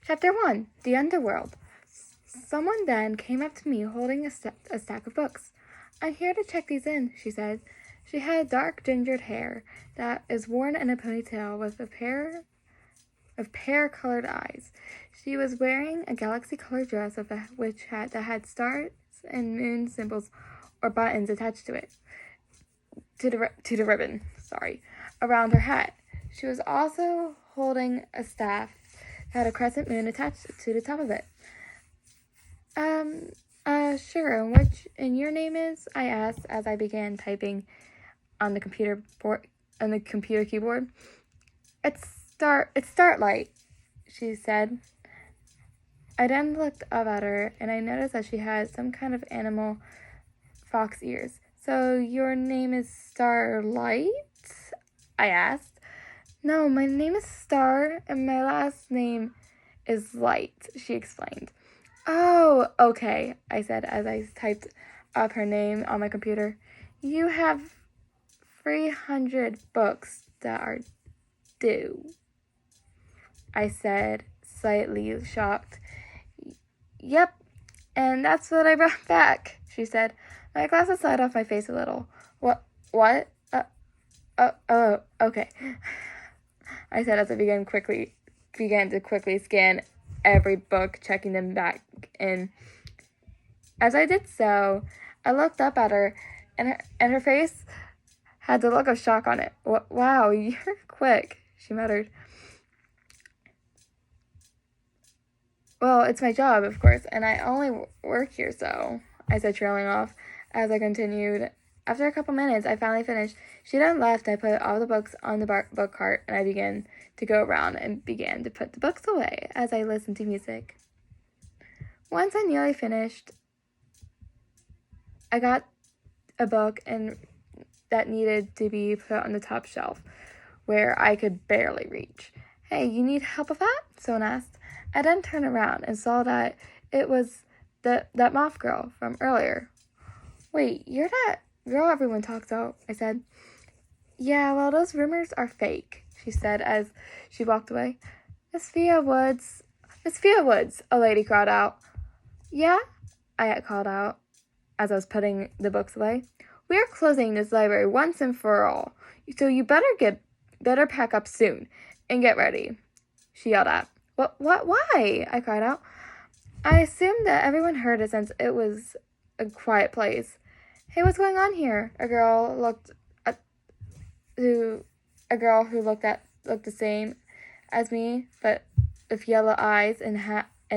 Chapter 1. The Underworld. Someone then came up to me holding a stack of books. "I'm here to check these in," she said. She had dark gingered hair that is worn in a ponytail with a pair of pear-colored eyes. She was wearing a galaxy-colored dress that had stars and moon symbols or buttons attached to it, to the ribbon, around her hat. She was also holding a staff that had a crescent moon attached to the top of it. Sure, and your name is?" I asked as I began typing on the computer keyboard. It's Starlight," she said. I then looked up at her, and I noticed that she had some kind of animal fox ears. "So your name is Starlight?" I asked. "No, my name is Star, and my last name is Light," she explained. "Oh, okay," I said as I typed up her name on my computer. "You have 300 books that are due," I said, slightly shocked. "Yep, and that's what I brought back," she said. My glasses slid off my face a little. What? Oh, okay," I said as I began to quickly scan every book, checking them back in. As I did so, I looked up at her, and her face had the look of shock on it. "Wow, you're quick," she muttered. "Well, it's my job, of course, and I only work here, so," I said, trailing off as I continued. After a couple minutes, I finally finished. She then left, and I put all the books on the book cart, and I began to go around and began to put the books away as I listened to music. Once I nearly finished, I got a book that needed to be put on the top shelf, where I could barely reach. "Hey, you need help with that?" someone asked. I then turned around and saw that it was that moth girl from earlier. "Wait, you're that girl everyone talks about," I said. "Yeah, well, those rumors are fake," she said as she walked away. Miss Fia Woods, a lady called out. "Yeah?" I called out as I was putting the books away. "We are closing this library once and for all, so you better pack up soon and get ready," she yelled out. Why?" I cried out. I assumed that everyone heard it since it was a quiet place. "Hey, what's going on here?" A girl who looked the same as me, but with yellow eyes and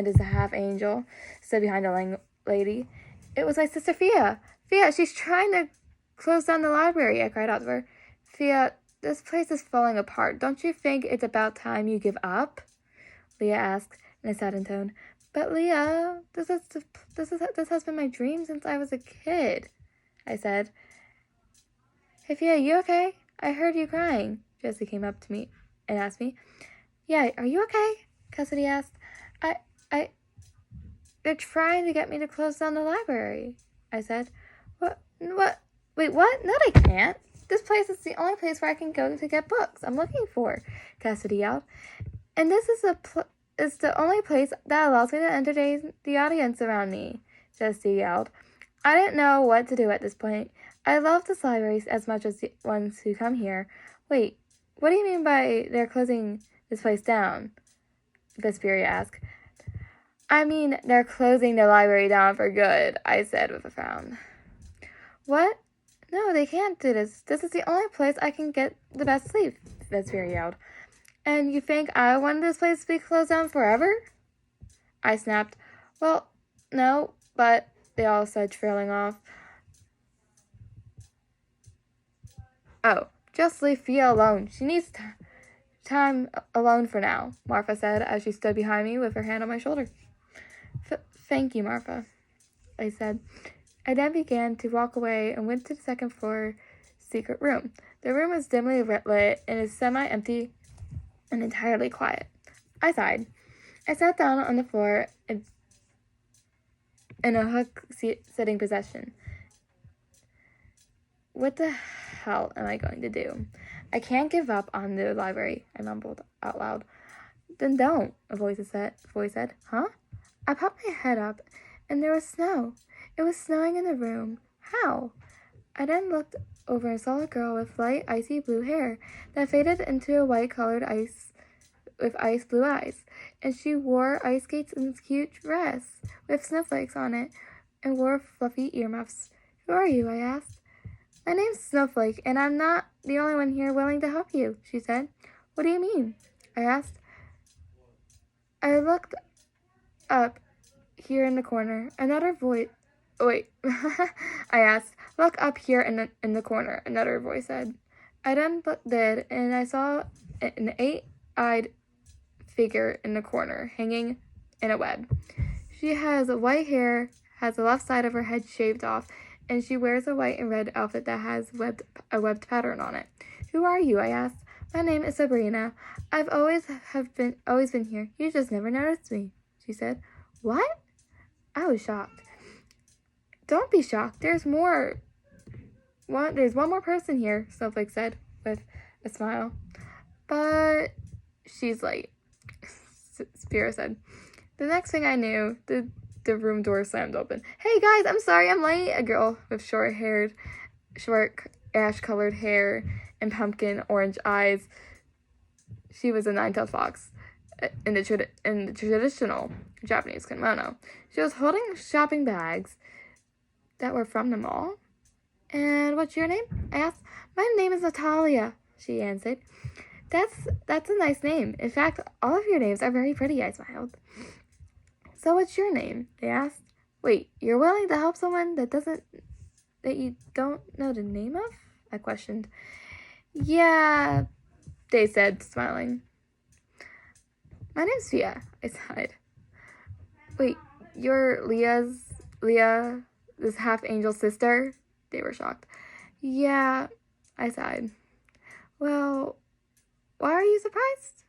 is a half angel, stood behind the lady. It was my sister Fia. "Fia, she's trying to close down the library," I cried out to her. "Fia, this place is falling apart. Don't you think it's about time you give up?" Leah asked in a saddened tone. "But Leah, this has been my dream since I was a kid," I said. "Hey, Fia, you okay? I heard you crying." Jessie came up to me and asked me. "Yeah, are you okay?" Cassidy asked. They're trying to get me to close down the library," I said. What? Wait, what? No, they can't. This place is the only place where I can go to get books I'm looking for," Cassidy yelled. "And this is the only place that allows me to entertain the audience around me," Jessie yelled. I didn't know what to do at this point. I love this library as much as the ones who come here. "Wait, what do you mean by they're closing this place down?" Vesperia asked. "I mean, they're closing the library down for good," I said with a frown. "What? No, they can't do this. This is the only place I can get the best sleep," Vesperia yelled. "And you think I want this place to be closed down forever?" I snapped. "Well, no, but," they all said, trailing off. "Oh, just leave Fia alone. She needs time alone for now," Martha said as she stood behind me with her hand on my shoulder. Thank you, Martha," I said. I then began to walk away and went to the second floor secret room. The room was dimly lit and is semi-empty and entirely quiet. I sighed. I sat down on the floor in a hook sitting position. What the hell am I going to do? I can't give up on the library, I mumbled out loud. Then don't, a voice said. Huh? I popped my head up, and there was snow. It was snowing in the room. How? I then looked over and saw a girl with light, icy blue hair that faded into a white-colored ice with ice blue eyes, and she wore ice skates and a cute dress with snowflakes on it, and wore fluffy earmuffs. Who are you? I asked. My name's Snowflake, and I'm not the only one here willing to help you, she said. What do you mean? I asked. I looked up here in the corner. Another voice. Wait, I asked. Look up here in the corner, another voice said. I then did, and I saw an 8-eyed figure in the corner, hanging in a web. She has white hair, has the left side of her head shaved off, and she wears a white and red outfit that has a webbed pattern on it. Who are you? I asked. My name is Sabrina. I've always been here. You just never noticed me, she said. What? I was shocked. Don't be shocked. There's one more person here, Snowflake said with a smile. But she's late, Spira said. The next thing I knew, the room door slammed open. Hey guys, I'm sorry I'm late. A girl with short ash-colored hair and pumpkin orange eyes. She was a nine-tailed fox in the traditional Japanese kimono. She was holding shopping bags that were from the mall. And what's your name? I asked. My name is Natalia, she answered. That's a nice name. In fact, all of your names are very pretty, I smiled. So what's your name? They asked. Wait, you're willing to help someone that you don't know the name of? I questioned. Yeah, they said, smiling. My name's Fia, I sighed. Wait, you're Leah, this half-angel sister? They were shocked. Yeah, I sighed. Well, why are you surprised?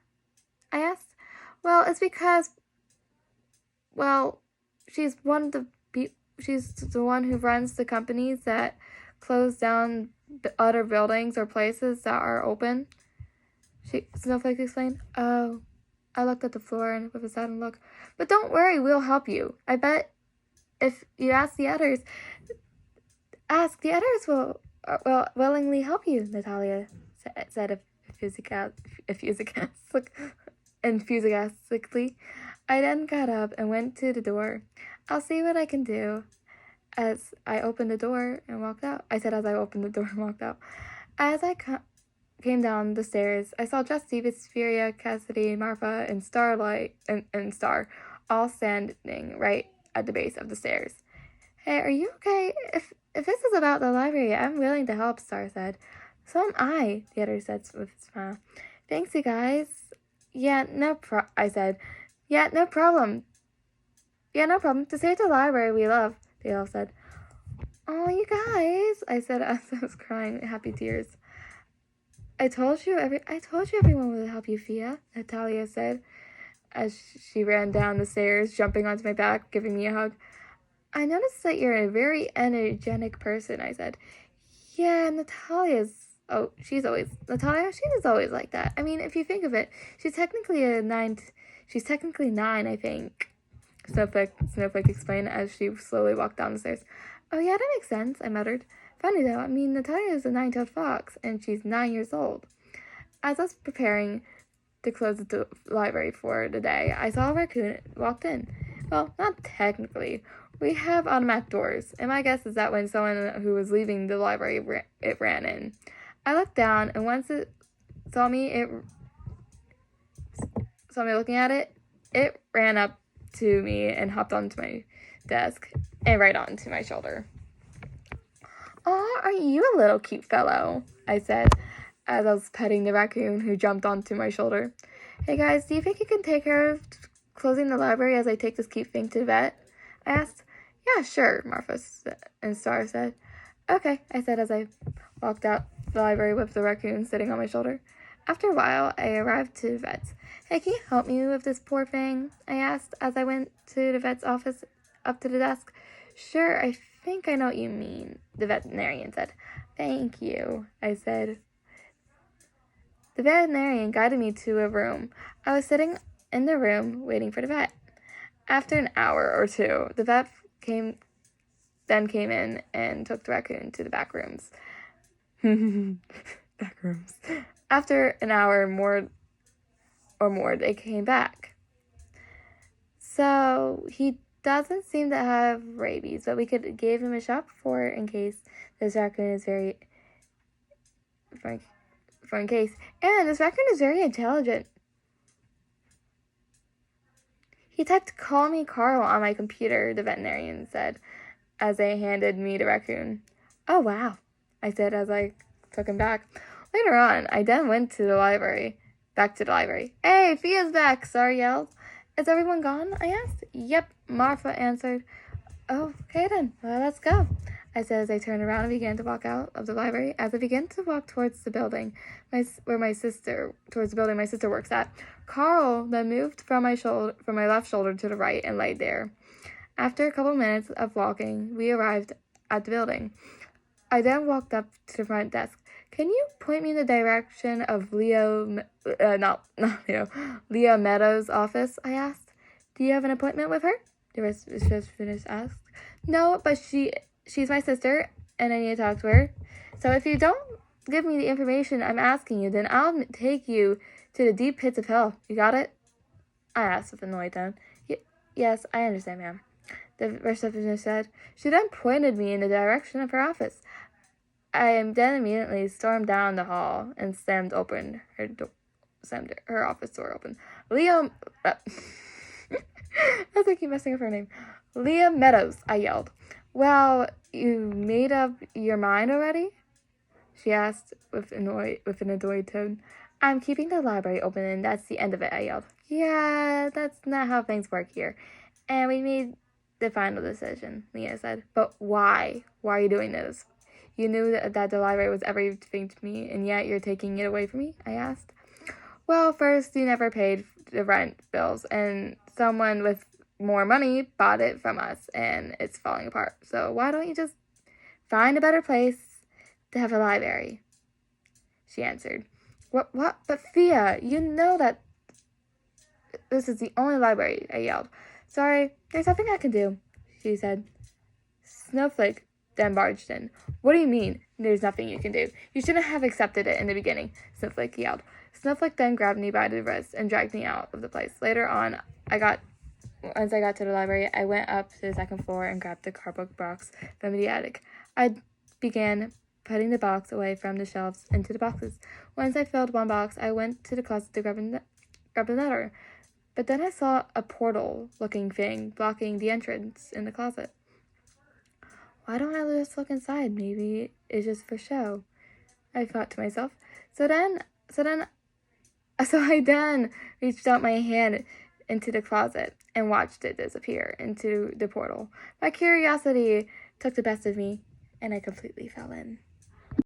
I asked. Well, it's because, she's the one who runs the companies that close down the other buildings or places that are open. Snowflake explained. Oh, I looked at the floor and with a sudden look. But don't worry, we'll help you. I bet if you ask the others will willingly help you, Natalia said enthusiastically. I then got up and went to the door. I'll see what I can do. As I opened the door and walked out. I said as I opened the door and walked out. As I came down the stairs, I saw Justy, Vesperia, Cassidy, Marfa, and Starlight and Star all standing right at the base of the stairs. Hey, are you okay? If this is about the library, I'm willing to help, Star said. So am I, the other said with a smile. Thanks, you guys. I said. Yeah, no problem. To save the library we love, they all said. Oh, you guys, I said as I was crying, happy tears. I told you everyone would help you, Fia, Natalia said, as she ran down the stairs, jumping onto my back, giving me a hug. I noticed that you're a very energetic person, I said. Yeah, she is always like that. I mean, if you think of it, she's technically 9, I think. Snowflake explained as she slowly walked down the stairs. Oh yeah, that makes sense, I muttered. Funny though, I mean, Natalia is a 9-tailed fox, and she's 9 years old. As I was preparing to close the library for the day, I saw a raccoon walked in. Well, not technically. We have automatic doors, and my guess is that when someone who was leaving the library, it ran in. I looked down, and once it saw me looking at it, it ran up to me and hopped onto my desk and right onto my shoulder. "Aw, are you a little cute fellow?" I said as I was petting the raccoon who jumped onto my shoulder. Hey guys, do you think you can take care of closing the library as I take this cute thing to the vet? I asked. Yeah, sure, Marfa and Star said. Okay, I said as I walked out the library with the raccoon sitting on my shoulder. After a while, I arrived to the vet's. Hey, can you help me with this poor thing? I asked as I went to the vet's office up to the desk. Sure, I think I know what you mean, the veterinarian said. Thank you, I said. The veterinarian guided me to a room. I was sitting in the room waiting for the vet. After an hour or two, the vet came in and took the raccoon to the back rooms. Back rooms. After an hour or more, they came back. So he doesn't seem to have rabies, but we could give him a shot for in case this raccoon is very for in case. And this raccoon is very intelligent. He typed "Call me Carl" on my computer, the veterinarian said, as they handed me the raccoon. Oh, wow, I said as I took him back. Later on, I then went to the library. Back to the library. Hey, Fia's back, Sarah yelled. Is everyone gone? I asked. Yep, Marfa answered. Oh, okay then, well, let's go, I said as I turned around and began to walk out of the library. As I began to walk towards the building, my sister works at, Carl then moved from my left shoulder to the right and laid there. After a couple minutes of walking, we arrived at the building. I then walked up to the front desk. Can you point me in the direction of Leah Meadows' office? I asked. Do you have an appointment with her? The receptionist asked. No, but she's my sister, and I need to talk to her. So if you don't give me the information I'm asking you, then I'll take you to the deep pits of hell. You got it? I asked with an annoyed tone. Yes, I understand, ma'am, the receptionist said. She then pointed me in the direction of her office. I then immediately stormed down the hall and slammed her office door open. As I keep messing up her name. Leah Meadows, I yelled. Well, you made up your mind already? She asked with an annoyed tone. I'm keeping the library open and that's the end of it, I yelled. Yeah, that's not how things work here. And we made the final decision, Leah said. But why? Why are you doing this? You knew that the library was everything to me, and yet you're taking it away from me? I asked. Well, first, you never paid the rent bills, and someone with more money bought it from us, and it's falling apart. So why don't you just find a better place to have a library? She answered. What? But Fia, you know that this is the only library, I yelled. Sorry, there's nothing I can do, she said. Snowflake then barged in. What do you mean, there's nothing you can do? You shouldn't have accepted it in the beginning, Snowflake yelled. Snowflake then grabbed me by the wrist and dragged me out of the place. Later on, once I got to the library, I went up to the second floor and grabbed the cardboard box from the attic. I began putting the box away from the shelves into the boxes. Once I filled one box, I went to the closet to grab another. But then I saw a portal-looking thing blocking the entrance in the closet. Why don't I just look inside? Maybe it's just for show, I thought to myself. So I then reached out my hand into the closet and watched it disappear into the portal. My curiosity took the best of me, and I completely fell in.